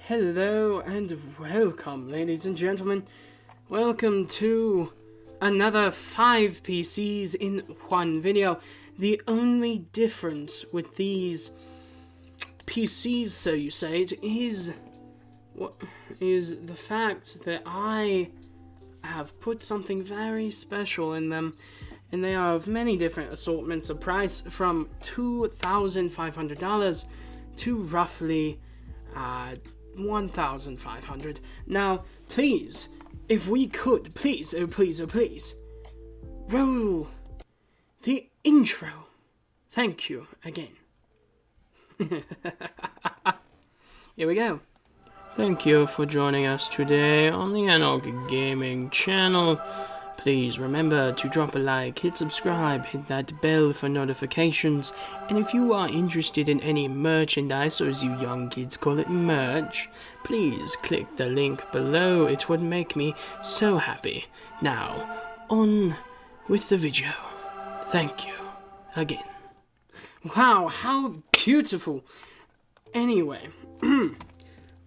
Hello and welcome, ladies and gentlemen. Welcome to another 5 PCs in one video. The only difference with these PCs, so you say it, is the fact that I have put something very special in them, and they are of many different assortments of price, from $2,500 to roughly $1,500. Now, please, if we could, please, oh please, roll the intro. Thank you again. Here we go. Thank you for joining us today on the Analog Gaming channel. Please remember to drop a like, hit subscribe, hit that bell for notifications, and if you are interested in any merchandise, or as you young kids call it, merch, please click the link below. It would make me so happy. Now, on with the video. Thank you again. Wow, how beautiful. Anyway,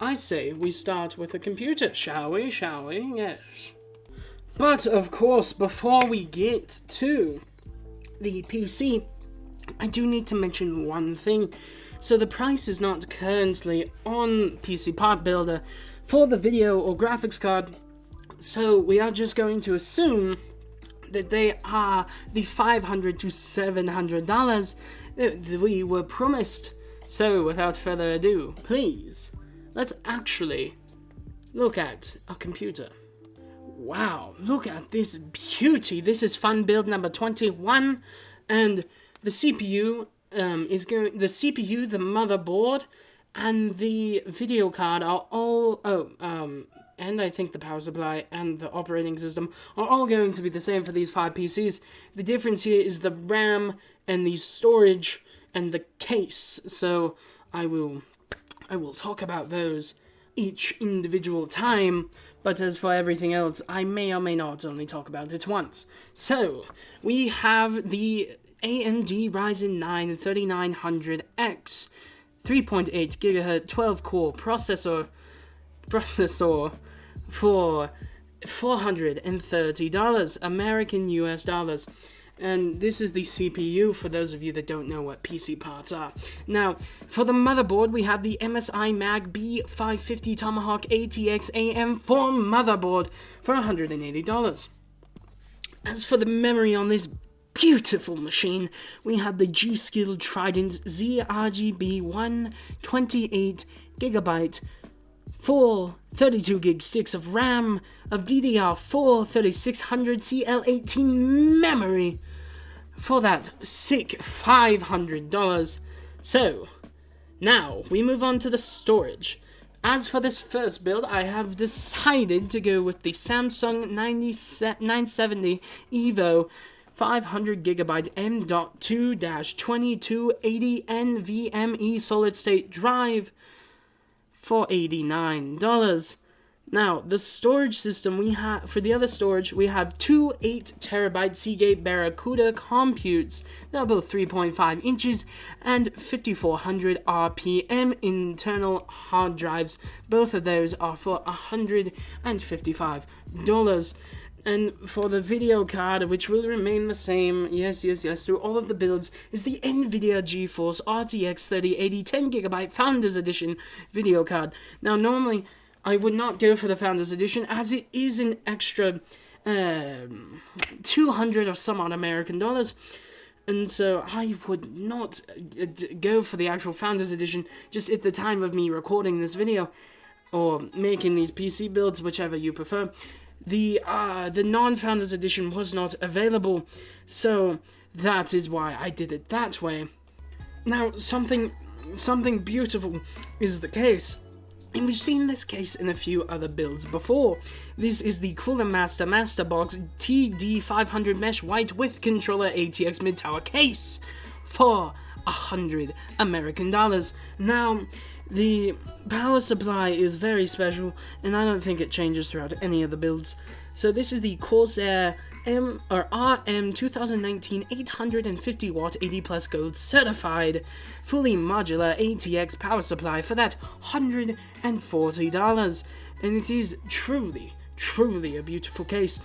I say we start with a computer, shall we? Yes. But, of course, before we get to the PC, I do need to mention one thing. So the price is not currently on PC Part Builder for the video or graphics card, so we are just going to assume that they are the $500 to $700 that we were promised. So, without further ado, please, let's actually look at a computer. Wow, look at this beauty. This is fun build number 21, and the CPU the motherboard, and the video card are all, and I think the power supply and the operating system are all going to be the same for these 5 PCs. The difference here is the RAM and the storage and the case, so I will talk about those each individual time. But as for everything else, I may or may not only talk about it once. So, we have the AMD Ryzen 9 3900X 3.8 GHz 12-core processor for $430 American US dollars. And this is the CPU, for those of you that don't know what PC parts are. Now, for the motherboard, we have the MSI Mag B550 Tomahawk ATX AM4 motherboard for $180. As for the memory on this beautiful machine, we have the G.Skill Trident ZRGB 128GB 4 32GB sticks of RAM of DDR4 3600 CL18 memory for that sick $500. So, now we move on to the storage. As for this first build, I have decided to go with the Samsung 970 EVO 500GB M.2-2280 NVMe solid-state drive for $89. Now, the storage system we have, for the other storage, we have two 8TB Seagate Barracuda computes. They're both 3.5 inches and 5400 RPM internal hard drives. Both of those are for $155. And for the video card, which will remain the same, yes, through all of the builds, is the NVIDIA GeForce RTX 3080 10GB Founders Edition video card. Now, normally, I would not go for the Founders Edition, as it is an extra 200 or some odd American dollars. And so I would not go for the actual Founders Edition just at the time of me recording this video, or making these PC builds, whichever you prefer. The non-Founders Edition was not available, so that is why I did it that way. Now, something beautiful is the case, and we've seen this case in a few other builds before. This is the Cooler Master Masterbox TD500 Mesh White with Controller ATX Mid-Tower case for $100 American dollars. Now, the power supply is very special, and I don't think it changes throughout any of the builds. So this is the Corsair RM 2019 850 watt 80 plus gold certified fully modular ATX power supply for that $140, and it is truly a beautiful case.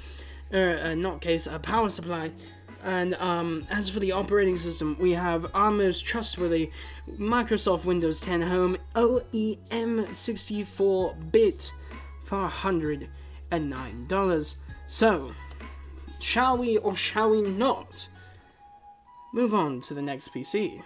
A power supply. And as for the operating system, we have our most trustworthy Microsoft Windows 10 Home OEM 64-bit for $109. So, shall we or shall we not move on to the next PC?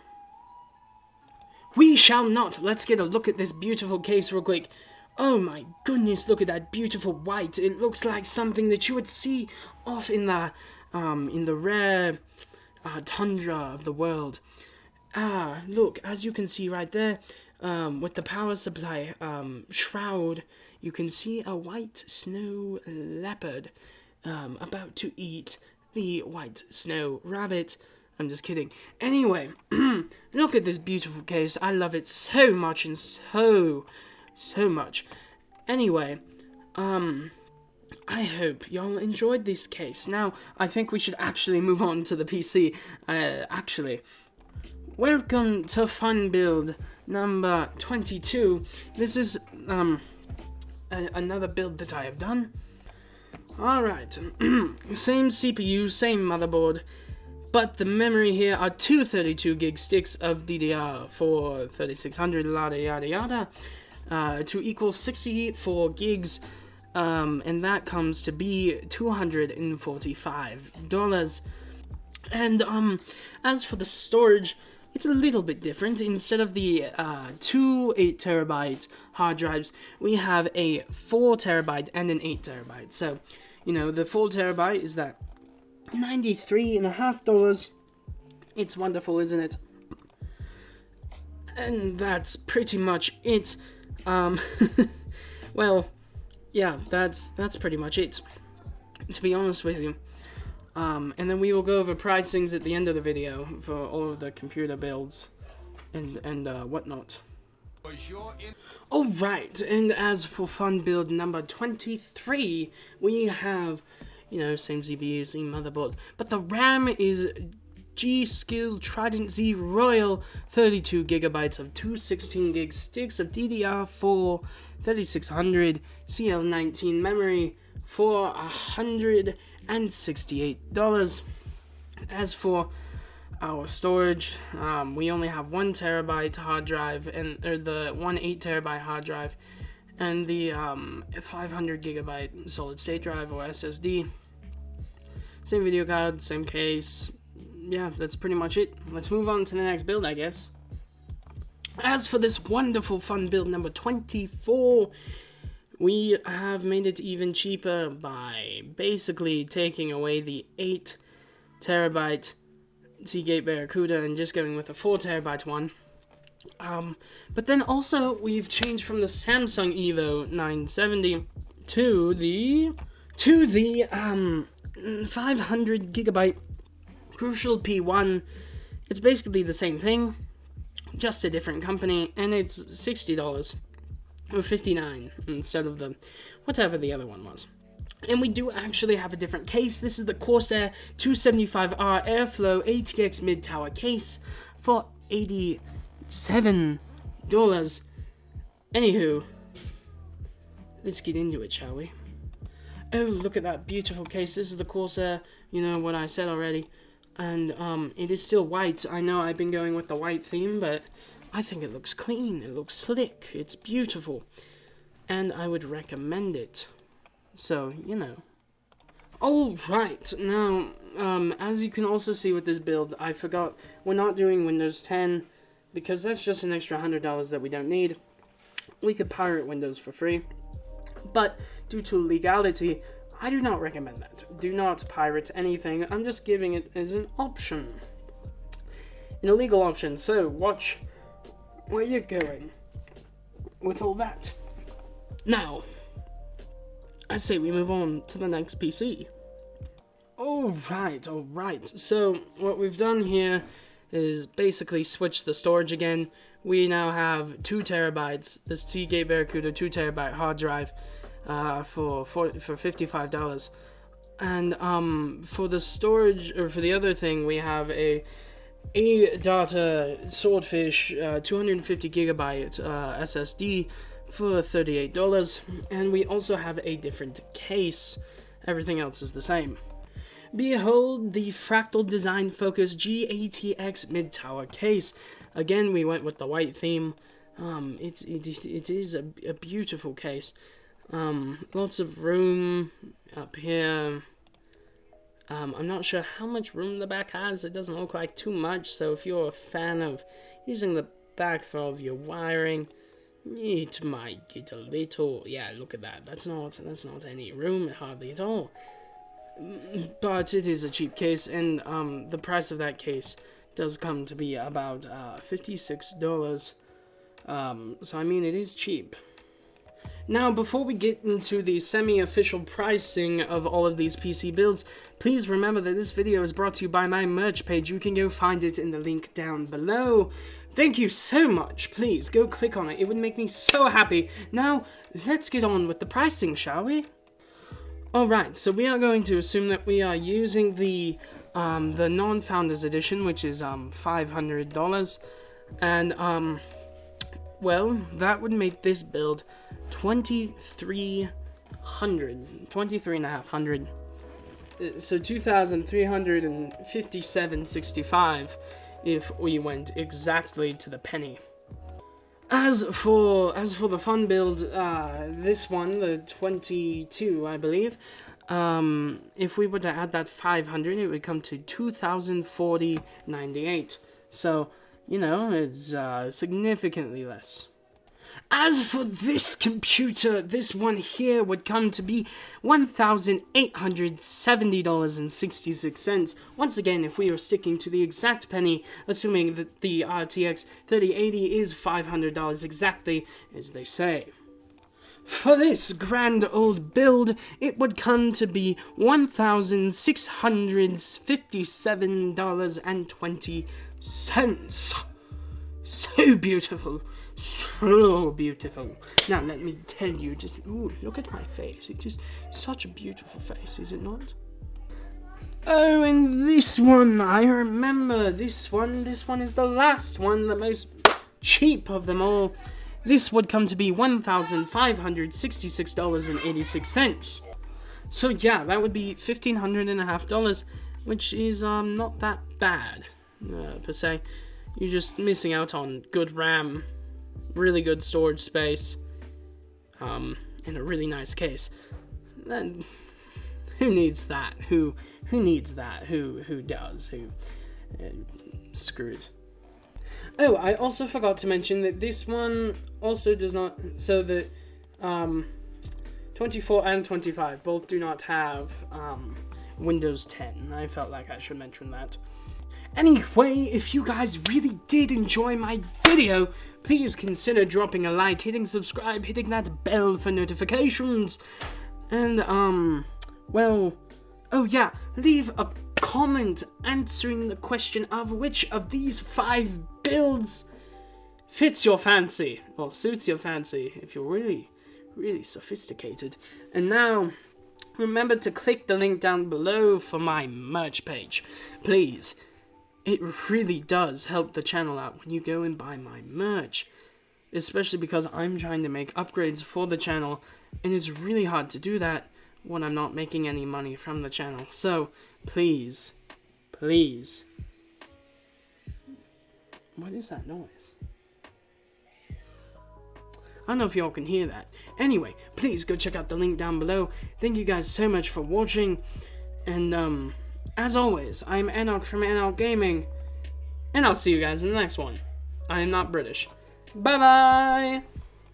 We shall not. Let's get a look at this beautiful case real quick. Oh my goodness, look at that beautiful white. It looks like something that you would see off in the rare tundra of the world. Look, as you can see right there, with the power supply shroud, you can see a white snow leopard about to eat the white snow rabbit. I'm just kidding. Anyway, look at this beautiful case. I love it so much and so much. Anyway, I hope y'all enjoyed this case. Now, I think we should actually move on to the PC. Welcome to Fun Build number 22. This is, another build that I have done. Alright, same CPU, same motherboard, but the memory here are two 32 gig sticks of DDR4 3600, yada yada, to equal 64 gigs, and that comes to be $245. And as for the storage, it's a little bit different. Instead of the two 8TB hard drives, we have a 4TB and an 8TB. So, you know, the 4TB is that $93.50. It's wonderful, isn't it? And that's pretty much it. Well, yeah, that's pretty much it, to be honest with you. And then we will go over pricings at the end of the video for all of the computer builds and whatnot. Alright, and as for fun build number 23, we have, you know, same CPU, same motherboard, but the RAM is G.Skill Trident Z Royal, 32 gigabytes of 216 gig sticks of DDR4 3600 CL19 memory for $168. As for our storage, we only have 1 terabyte hard drive, or the 1 8TB hard drive, and the 500 gigabyte solid state drive or SSD. Same video card, same case. Yeah, that's pretty much it. Let's move on to the next build, I guess. As for this wonderful fun build number 24, we have made it even cheaper by basically taking away the 8TB Seagate Barracuda and just going with a 4TB one. But then also we've changed from the Samsung Evo 970 to the 500 gigabyte Crucial P1. It's basically the same thing, just a different company, and it's $60 or $59 instead of the whatever the other one was. And we do actually have a different case. This is the Corsair 275R Airflow ATX mid tower case for $87. Anywho, let's get into it, shall we? Oh, look at that beautiful case. This is the Corsair, you know what I said already. And it is still white. I know I've been going with the white theme, but I think it looks clean, it looks slick, it's beautiful, and I would recommend it. So, you know. Alright, now, as you can also see with this build, I forgot, we're not doing Windows 10, because that's just an extra $100 that we don't need. We could pirate Windows for free, but due to legality, I do not recommend that. Do not pirate anything, I'm just giving it as an option. An illegal option, so watch where you're going with all that. Now, I say we move on to the next PC. Alright, so what we've done here is basically switch the storage again. We now have 2 terabytes, this Seagate Barracuda 2 terabyte hard drive for $55. And for the storage, or for the other thing, we have a ADATA Swordfish 250 gigabyte SSD for $38, and we also have a different case. Everything else is the same. Behold the Fractal Design Focus GATX mid-tower case. Again, we went with the white theme. It is a beautiful case. Lots of room up here. I'm not sure how much room the back has. It doesn't look like too much, so if you're a fan of using the back for all of your wiring, it might get a little... Yeah, look at that. That's not any room, hardly at all. But it is a cheap case, and the price of that case does come to be about $56. So I mean, it is cheap. Now, before we get into the semi-official pricing of all of these PC builds, please remember that this video is brought to you by my merch page. You can go find it in the link down below. Thank you so much. Please, go click on it. It would make me so happy. Now, let's get on with the pricing, shall we? Alright, so we are going to assume that we are using the non-Founders Edition, which is $500. And, well, that would make this build $2,300. So $2,357.65 if we went exactly to the penny. As for the fun build, this one, the 22, I believe, if we were to add that 500, it would come to $2,040.98. So, you know, it's significantly less. As for this computer, this one here would come to be $1,870.66. Once again, if we are sticking to the exact penny, assuming that the RTX 3080 is $500 exactly as they say. For this grand old build, it would come to be $1,657.20. So beautiful. So beautiful. Now, let me tell you, just, ooh, look at my face. It's just such a beautiful face, is it not? Oh, and this one, I remember this one. This one is the last one, the most cheap of them all. This would come to be $1,566.86. So yeah, that would be $1,550, which is not that bad, per se. You're just missing out on good RAM, really good storage space, and a really nice case. Then who needs that? Who needs that? Who does? Screw it. Oh, I also forgot to mention that this one also does not. So the 24 and 25 both do not have Windows 10. I felt like I should mention that. Anyway, if you guys really did enjoy my video, please consider dropping a like, hitting subscribe, hitting that bell for notifications, and, well, oh yeah, leave a comment answering the question of which of these 5 builds fits your fancy, or suits your fancy, if you're really, really sophisticated. And now, remember to click the link down below for my merch page, please. It really does help the channel out when you go and buy my merch, especially because I'm trying to make upgrades for the channel, and it's really hard to do that when I'm not making any money from the channel. So, please, please. What is that noise? I don't know if y'all can hear that. Anyway, please go check out the link down below. Thank you guys so much for watching, and, as always, I'm Enoch from Enoch Gaming, and I'll see you guys in the next one. I am not British. Bye-bye!